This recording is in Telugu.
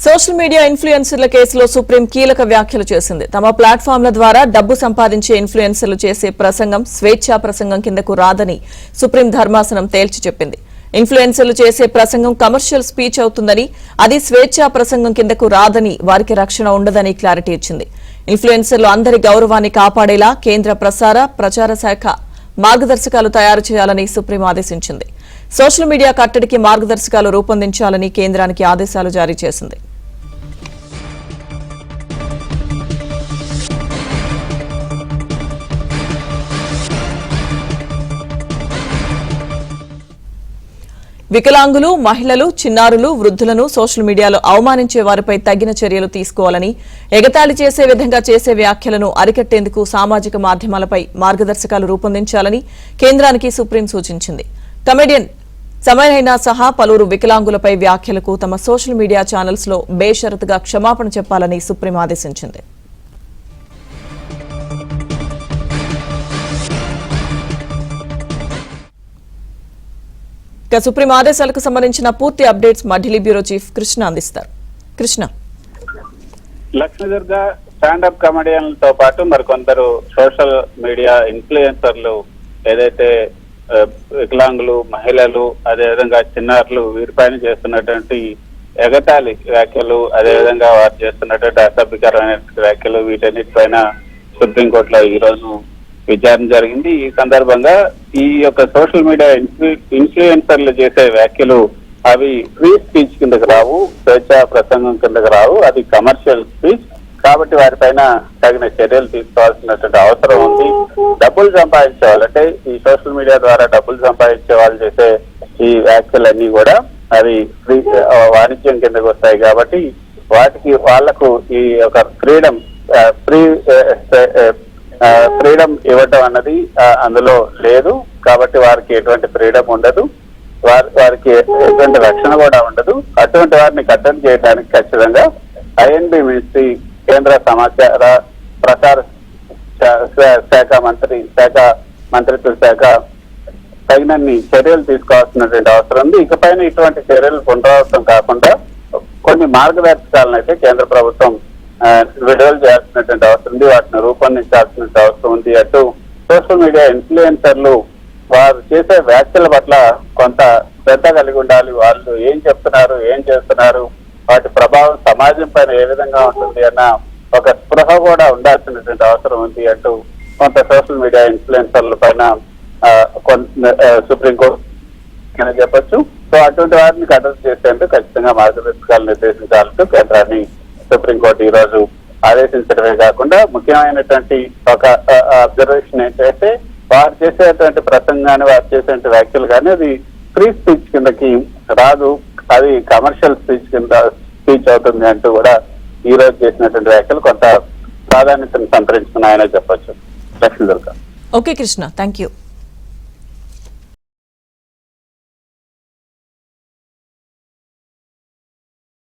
సోషల్ మీడియా ఇన్ఫ్లుయెన్సర్ల కేసులో సుప్రీం కీలక వ్యాఖ్యలు చేసింది. తమ ప్లాట్ఫామ్ల ద్వారా డబ్బు సంపాదించే ఇన్ఫ్లుయెన్సర్లు చేసే ప్రసంగం స్వేచ్ఛా ప్రసంగం కిందకు రాదని సుప్రీం ధర్మాసనం తేల్చి చెప్పింది. ఇన్ఫ్లుయెన్సర్లు చేసే ప్రసంగం కమర్షియల్ స్పీచ్ అవుతుందని, అది స్వేచ్ఛా ప్రసంగం కిందకు రాదని, వారికి రక్షణ ఉండదని క్లారిటీ ఇచ్చింది. ఇన్ఫ్లుయెన్సర్లు అందరి గౌరవాన్ని కాపాడేలా కేంద్ర ప్రచార శాఖ మార్గదర్శకాలు తయారు చేయాలని సుప్రీం ఆదేశించింది. సోషల్ మీడియా కట్టడికి మార్గదర్శకాలు రూపొందించాలని కేంద్రానికి ఆదేశాలు జారీ చేసింది. వికలాంగులు, మహిళలు, చిన్నారులు, వృద్ధులను సోషల్ మీడియాలో అవమానించే వారిపై తగిన చర్యలు తీసుకోవాలని, ఎగతాళి చేసే విధంగా చేసే వ్యాఖ్యలను అరికట్టేందుకు సామాజిక మాధ్యమాలపై మార్గదర్శకాలు రూపొందించాలని కేంద్రానికి సుప్రీం సూచించింది. కమెడియన్ సమయైనా సహా పలువురు వికలాంగులపై వ్యాఖ్యలకు తమ సోషల్ మీడియా ఛానల్స్ లో బేషరతుగా క్షమాపణ చెప్పాలని సుప్రీం ఆదేశించింది. సుప్రీం ఆదేశాలకు సంబంధించిన పూర్తి అప్డేట్స్ మా ఢిల్లీ బ్యూరో చీఫ్ కృష్ణ అందిస్తారు. కృష్ణ, లక్ష్మీదుర్గ స్టాండప్ కమెడియన్లతో పాటు మరికొందరు సోషల్ మీడియా ఇన్ఫ్లుయెన్సర్లు ఏదైతే వికలాంగులు, మహిళలు, అదేవిధంగా చిన్నారులు వీరిపైన చేస్తున్నటువంటి ఎగతాళి వ్యాఖ్యలు, అదేవిధంగా వారు చేస్తున్నటువంటి అసభ్యకరమైన వ్యాఖ్యలు, వీటన్నిటిపైన సుప్రీంకోర్టులో ఈ రోజు విచారణ జరిగింది. ఈ సందర్భంగా ఈ యొక్క సోషల్ మీడియా ఇన్ఫ్లుయెన్సర్లు చేసే వ్యాఖ్యలు అవి ఫ్రీ స్పీచ్ కిందకు రావు, స్వేచ్ఛా ప్రసంగం కిందకు రావు, అది కమర్షియల్ స్పీచ్. కాబట్టి వారిపైన తగిన చర్యలు తీసుకోవాల్సినటువంటి అవసరం ఉంది. డబ్బులు సంపాదించే వాళ్ళు, అంటే ఈ సోషల్ మీడియా ద్వారా డబ్బులు సంపాదించే వాళ్ళు చేసే ఈ వ్యాఖ్యలన్నీ కూడా అవి ఫ్రీ వాణిజ్యం కిందకు వస్తాయి. కాబట్టి వాళ్లకు ఈ యొక్క ఫ్రీడమ్ ఇవ్వటం అన్నది అందులో లేదు. కాబట్టి వారికి ఎటువంటి ఫ్రీడమ్ ఉండదు, వారికి ఎటువంటి రక్షణ కూడా ఉండదు. అటువంటి వారిని కట్టడి చేయడానికి ఖచ్చితంగా ఐఎన్బి మినిస్ట్రీ, కేంద్ర సమాచార ప్రసార శాఖ మంత్రిత్వ శాఖ తగినన్ని చర్యలు తీసుకోవాల్సినటువంటి అవసరం ఉంది. ఇకపైన ఇటువంటి చర్యలు పునరావృతం కాకుండా కొన్ని మార్గదర్శకాలను అయితే కేంద్ర ప్రభుత్వం విడుదల చేయాల్సినటువంటి అవసరం ఉంది, వాటిని రూపొందించాల్సినటువంటి అవసరం ఉంది. అటు సోషల్ మీడియా ఇన్ఫ్లుయెన్సర్లు వారు చేసే వ్యాఖ్యల పట్ల కొంత శ్రద్ధ కలిగి ఉండాలి. వాళ్ళు ఏం చెప్తున్నారు, ఏం చేస్తున్నారు, వాటి ప్రభావం సమాజం పైన ఏ విధంగా ఉంటుంది అన్న ఒక స్పృహ కూడా ఉండాల్సినటువంటి అవసరం ఉంది. అటు కొంత సోషల్ మీడియా ఇన్ఫ్లుయెన్సర్ల పైన సుప్రీంకోర్టు చెప్పొచ్చు. సో అటువంటి వారిని కట్టడి చేసేందుకు ఖచ్చితంగా మార్గదర్శకాలు నిర్దేశించాలంటూ కేంద్రాన్ని సుప్రీంకోర్టు ఈ రోజు ఆదేశించడమే కాకుండా ముఖ్యమైనటువంటి ఒక అబ్జర్వేషన్ ఏంటంటే, వారు చేసేటువంటి ప్రసంగాన్ని, వారు చేసేటువంటి వ్యాఖ్యలు కానీ అది ఫ్రీ స్పీచ్ కిందకి రాదు, అది కమర్షియల్ స్పీచ్ అవుతుంది అంటూ కూడా ఈ రోజు చేసినటువంటి వ్యాఖ్యలు కొంత ప్రాధాన్యతను సంతరించుకున్నాయనే చెప్పొచ్చు. Lakshmi Durga. Okay Krishna, thank you.